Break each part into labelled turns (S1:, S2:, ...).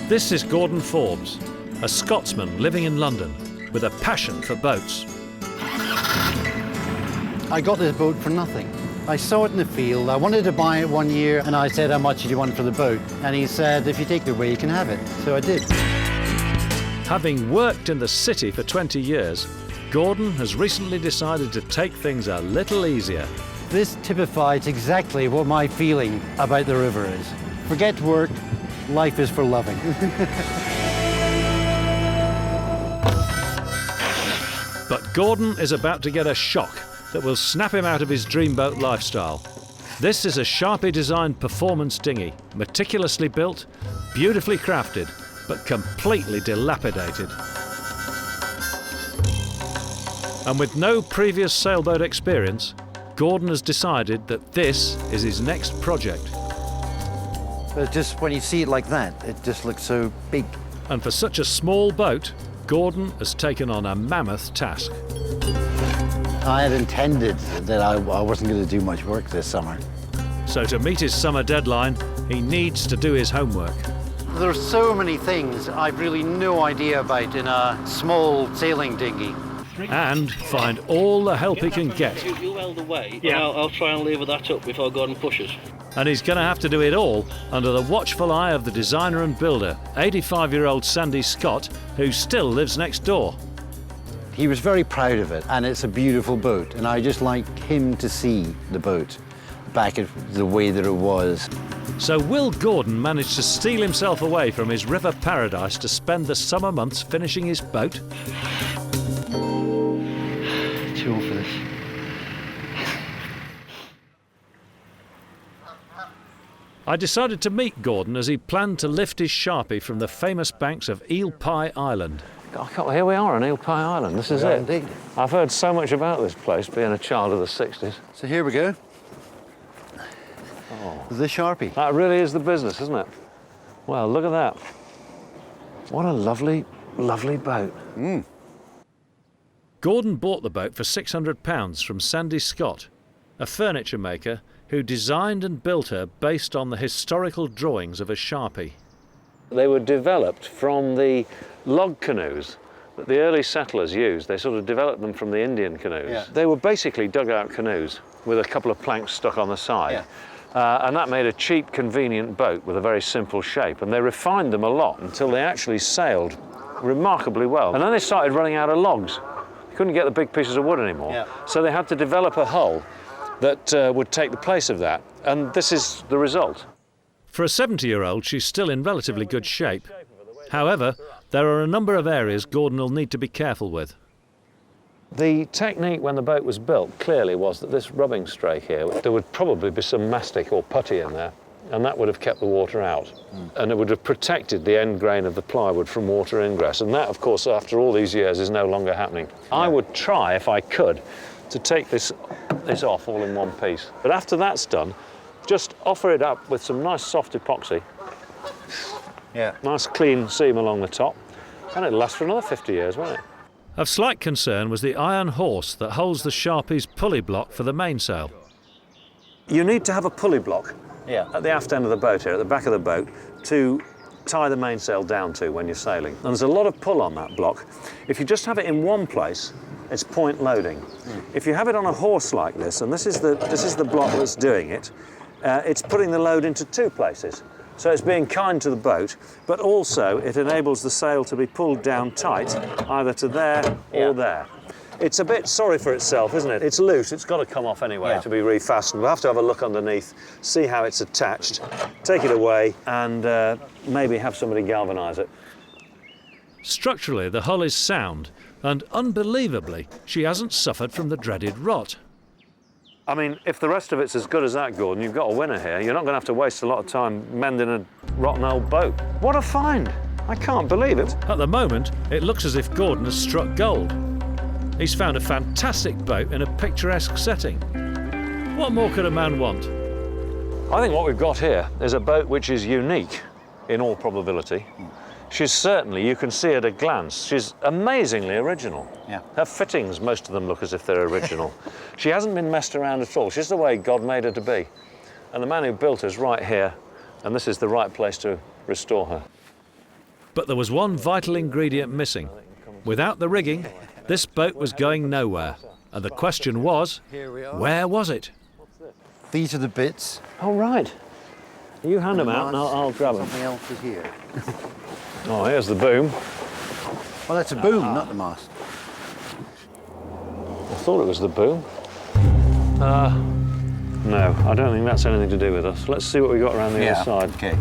S1: This is Gordon Forbes, a Scotsman living in London with a passion for boats.
S2: I got this boat for nothing. I saw it in the field. I wanted to buy it one year, and I said, how much do you want for the boat? And he said, if you take it away, you can have it. So I did.
S1: Having worked in the city for 20 years, Gordon has recently decided to take things a little easier.
S2: This typifies exactly what my feeling about the river is. Forget work, life is for loving.
S1: But Gordon is about to get a shock that will snap him out of his dreamboat lifestyle. This is a Sharpie designed performance dinghy, meticulously built, beautifully crafted, but completely dilapidated. And with no previous sailboat experience, Gordon has decided that this is his next project.
S2: But just when you see it like that, it just looks so big.
S1: And for such a small boat, Gordon has taken on a mammoth task.
S2: I had intended that I wasn't going to do much work this summer.
S1: So to meet his summer deadline, he needs to do his homework.
S2: There are so many things I've really no idea about in a small sailing dinghy.
S1: And find all the help he can get.
S3: You held the way, and I'll try and lever that up before Gordon pushes.
S1: And he's going to have to do it all under the watchful eye of the designer and builder, 85-year-old Sandy Scott, who still lives next door.
S2: He was very proud of it, and it's a beautiful boat, and I just like him to see the boat back at the way that it was.
S1: So will Gordon manage to steal himself away from his river paradise to spend the summer months finishing his boat?
S2: Too old for this.
S1: I decided to meet Gordon as he planned to lift his Sharpie from the famous banks of Eel Pie Island.
S4: Here we are on Eel Pie Island, this is it.
S2: Indeed.
S4: I've heard so much about this place, being a child of the 60s.
S2: So here we go.
S4: Oh.
S2: The Sharpie.
S4: That really is the business, isn't it? Well, look at that. What a lovely, lovely boat.
S1: Gordon bought the boat for £600 from Sandy Scott, a furniture maker who designed and built her based on the historical drawings of a Sharpie.
S4: They were developed from the log canoes that the early settlers used. They sort of developed them from the Indian canoes.
S2: Yeah.
S4: They were basically dugout canoes with a couple of planks stuck on the side.
S2: Yeah.
S4: And that made a cheap, convenient boat with a very simple shape. And they refined them a lot until they actually sailed remarkably well. And then they started running out of logs. They couldn't get the big pieces of wood anymore.
S2: Yeah.
S4: So they had to develop a hull that would take the place of that. And this is the result.
S1: For a 70-year-old, she's still in relatively good shape. However, there are a number of areas Gordon will need to be careful with.
S4: The technique when the boat was built clearly was that this rubbing strake here, there would probably be some mastic or putty in there, and that would have kept the water out. And it would have protected the end grain of the plywood from water ingress. And that, of course, after all these years, is no longer happening. I would try, if I could, to take this off all in one piece. But after that's done, just offer it up with some nice soft epoxy.
S2: Yeah.
S4: Nice clean seam along the top, and it'll last for another 50 years, won't it?
S1: Of slight concern was the iron horse that holds the Sharpie's pulley block for the mainsail.
S4: You need to have a pulley block at the aft end of the boat here, at the back of the boat, to tie the mainsail down to when you're sailing. And there's a lot of pull on that block. If you just have it in one place, it's point loading. If you have it on a horse like this, and this is the block that's doing it, it's putting the load into two places. So it's being kind to the boat, but also it enables the sail to be pulled down tight, either to there or there. It's a bit sorry for itself, isn't it? It's loose, it's got to come off anyway to be refastened. We'll have to have a look underneath, see how it's attached, take it away, and maybe have somebody galvanise it.
S1: Structurally, the hull is sound, and unbelievably, she hasn't suffered from the dreaded rot.
S4: I mean, if the rest of it's as good as that, Gordon, you've got a winner here. You're not going to have to waste a lot of time mending a rotten old boat. What a find! I can't believe it.
S1: At the moment, it looks as if Gordon has struck gold. He's found a fantastic boat in a picturesque setting. What more could a man want?
S4: I think what we've got here is a boat which is unique, in all probability. She's certainly, you can see at a glance, she's amazingly original.
S2: Yeah.
S4: Her fittings, most of them look as if they're original. She hasn't been messed around at all. She's the way God made her to be. And the man who built her's right here, and this is the right place to restore her.
S1: But there was one vital ingredient missing. Without the rigging, this boat was going nowhere. And the question was, where was it?
S2: These are the bits.
S4: Oh, right. You hand them out and I'll grab them.
S2: Something else is here.
S4: Oh, here's the boom.
S2: Well, that's a boom, not the mast.
S4: I thought it was the boom. No, I don't think that's anything to do with us. Let's see what we got around the other side.
S2: Okay.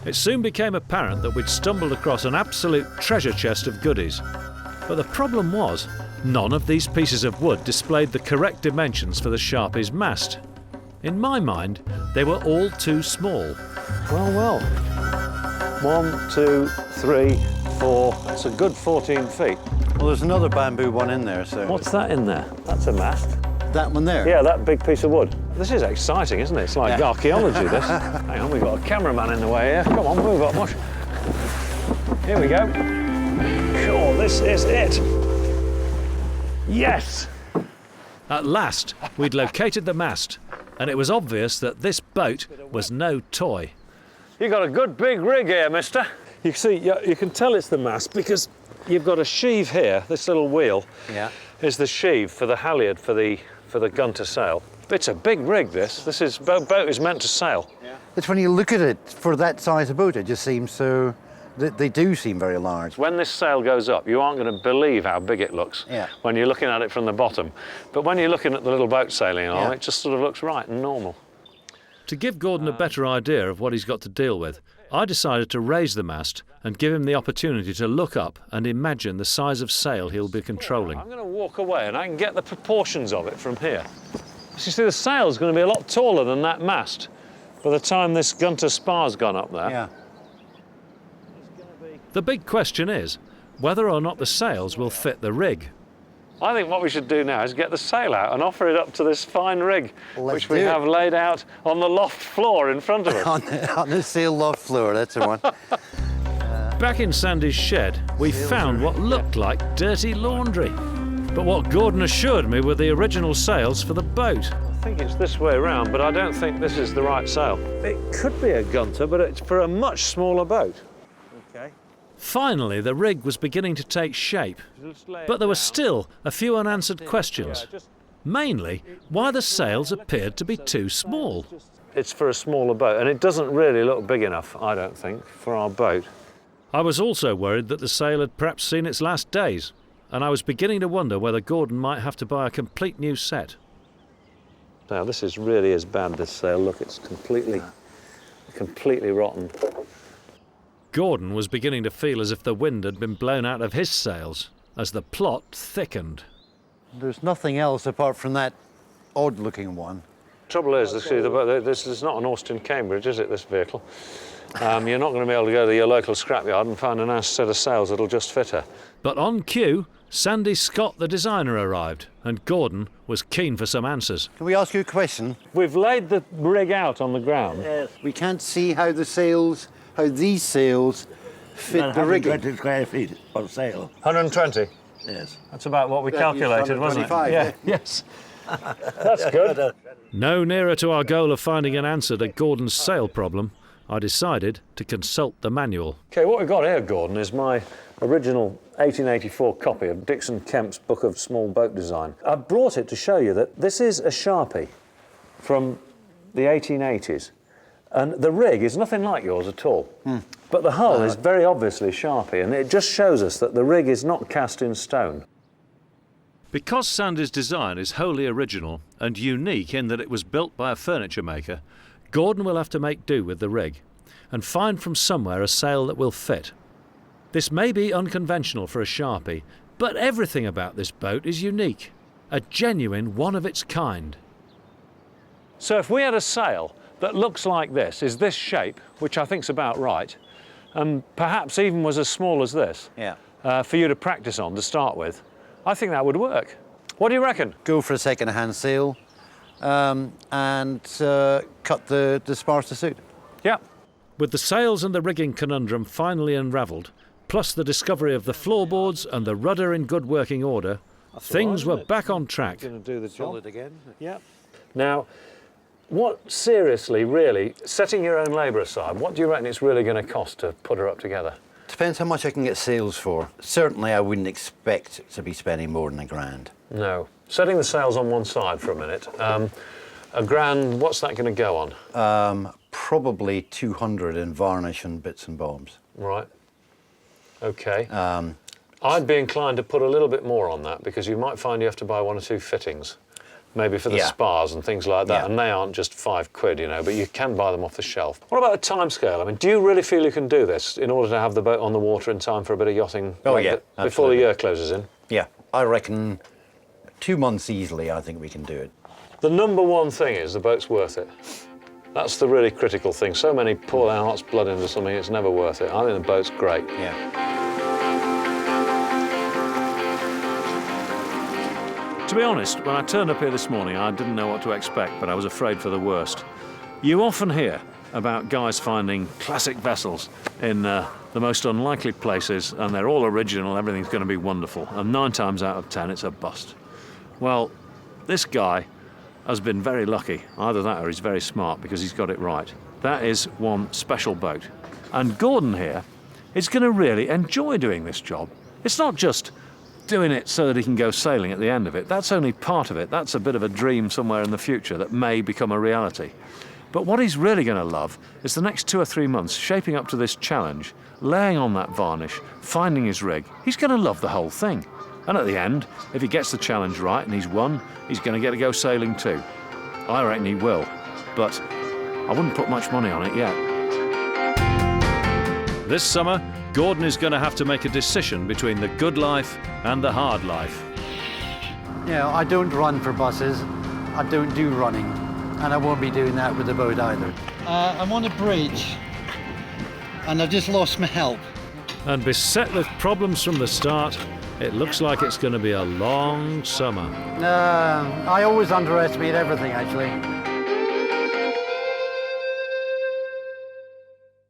S1: It soon became apparent that we'd stumbled across an absolute treasure chest of goodies. But the problem was, none of these pieces of wood displayed the correct dimensions for the Sharpie's mast. In my mind, they were all too small.
S4: Well. 1, 2, 3, 4. That's a good 14 feet.
S2: Well, there's another bamboo one in there, so...
S4: What's that in there? That's a mast.
S2: That one there?
S4: Yeah, that big piece of wood. This is exciting, isn't it? It's like archaeology, this. Hang on, we've got a cameraman in the way here. Come on, move up much. Here we go. Sure, this is it. Yes!
S1: At last, we'd located the mast, and it was obvious that this boat was no toy.
S4: You've got a good big rig here, mister. You see, you can tell it's the mast because you've got a sheave here. This little wheel is the sheave for the halyard for the gun to sail. It's a big rig, this. Boat is meant to sail.
S2: Yeah. It's when you look at it, for that size of boat, it just seems so... They do seem very large.
S4: When this sail goes up, you aren't going to believe how big it looks when you're looking at it from the bottom. But when you're looking at the little boat sailing along, it just sort of looks right and normal.
S1: To give Gordon a better idea of what he's got to deal with, I decided to raise the mast and give him the opportunity to look up and imagine the size of sail he'll be controlling.
S4: I'm going to walk away and I can get the proportions of it from here. So you see, the sail's going to be a lot taller than that mast by the time this gunter spar's gone up there.
S2: Yeah.
S1: The big question is whether or not the sails will fit the rig.
S4: I think what we should do now is get the sail out and offer it up to this fine rig, which we have laid out on the loft floor in front of us.
S2: on the sail loft floor, that's the one.
S1: Back in Sandy's shed, we found what looked like dirty laundry. But what Gordon assured me were the original sails for the boat.
S4: I think it's this way around, but I don't think this is the right sail. It could be a gunter, but it's for a much smaller boat.
S1: Finally, the rig was beginning to take shape, but there were still a few unanswered questions. Mainly, why the sails appeared to be too small.
S4: It's for a smaller boat, and it doesn't really look big enough, I don't think, for our boat.
S1: I was also worried that the sail had perhaps seen its last days, and I was beginning to wonder whether Gordon might have to buy a complete new set.
S4: Now, this is really as bad, this sail. Look, it's completely rotten.
S1: Gordon was beginning to feel as if the wind had been blown out of his sails as the plot thickened.
S2: There's nothing else apart from that odd-looking one.
S4: Trouble is, this is not an Austin Cambridge, is it, this vehicle? You're not going to be able to go to your local scrapyard and find a nice set of sails that'll just fit her.
S1: But on cue, Sandy Scott, the designer, arrived, and Gordon was keen for some answers.
S2: Can we ask you a question?
S4: We've laid the rig out on the ground.
S2: Yes. We can't see how these sails fit the rigging.
S5: 120 square feet of sail.
S4: 120?
S5: Yes.
S4: That's about what we calculated, wasn't it?
S2: Yeah.
S4: Yes. That's good.
S1: No nearer to our goal of finding an answer to Gordon's sail problem, I decided to consult the manual.
S4: OK, what we've got here, Gordon, is my original 1884 copy of Dixon Kemp's Book of Small Boat Design. I brought it to show you that this is a Sharpie from the 1880s. And the rig is nothing like yours at all. But the hull is very obviously Sharpie, and it just shows us that the rig is not cast in stone.
S1: Because Sandy's design is wholly original and unique in that it was built by a furniture maker, Gordon will have to make do with the rig and find from somewhere a sail that will fit. This may be unconventional for a Sharpie, but everything about this boat is unique, a genuine one of its kind.
S4: So if we had a sail that looks like this, is this shape, which I think's about right, and perhaps even was as small as this, for you to practice on to start with, I think that would work. What do you reckon?
S2: Go for a second-hand sail and cut the spars to suit.
S4: Yeah.
S1: With the sails and the rigging conundrum finally unravelled, plus the discovery of the floorboards and the rudder in good working order, things were back on track.
S4: Going to do the job
S2: again.
S4: Yeah. Now, seriously, really, setting your own labour aside, what do you reckon it's really going to cost to put her up together?
S2: Depends how much I can get sails for. Certainly I wouldn't expect to be spending more than £1,000.
S4: No. Setting the sails on one side for a minute, £1,000, what's that going to go on?
S2: Probably 200 in varnish and bits and bobs.
S4: Right. OK. I'd be inclined to put a little bit more on that, because you might find you have to buy 1 or 2 fittings. Maybe for the spars and things like that, and they aren't just £5, you know, but you can buy them off the shelf. What about the time scale? I mean, do you really feel you can do this in order to have the boat on the water in time for a bit of yachting? Before the year closes in? Yeah,
S2: I reckon 2 months easily, I think we can do it.
S4: The number one thing is the boat's worth it. That's the really critical thing. So many pour their heart's blood into something, it's never worth it. I think the boat's great.
S2: Yeah.
S1: To be honest, when I turned up here this morning, I didn't know what to expect, but I was afraid for the worst. You often hear about guys finding classic vessels in the most unlikely places, and they're all original, everything's going to be wonderful, and 9 times out of 10 it's a bust. Well, this guy has been very lucky. Either that or he's very smart, because he's got it right. That is one special boat. And Gordon here is going to really enjoy doing this job. It's not just doing it so that he can go sailing at the end of it. That's only part of it. That's a bit of a dream somewhere in the future that may become a reality. But what he's really going to love is the next 2 or 3 months shaping up to this challenge, laying on that varnish, finding his rig. He's going to love the whole thing. And at the end, if he gets the challenge right and he's won, he's going to get to go sailing too. I reckon he will, but I wouldn't put much money on it yet. This summer, Gordon is going to have to make a decision between the good life and the hard life.
S2: You know, I don't run for buses. I don't do running. And I won't be doing that with the boat either. I'm on a bridge, and I've just lost my help.
S1: And beset with problems from the start, it looks like it's going to be a long summer.
S2: I always underestimate everything, actually.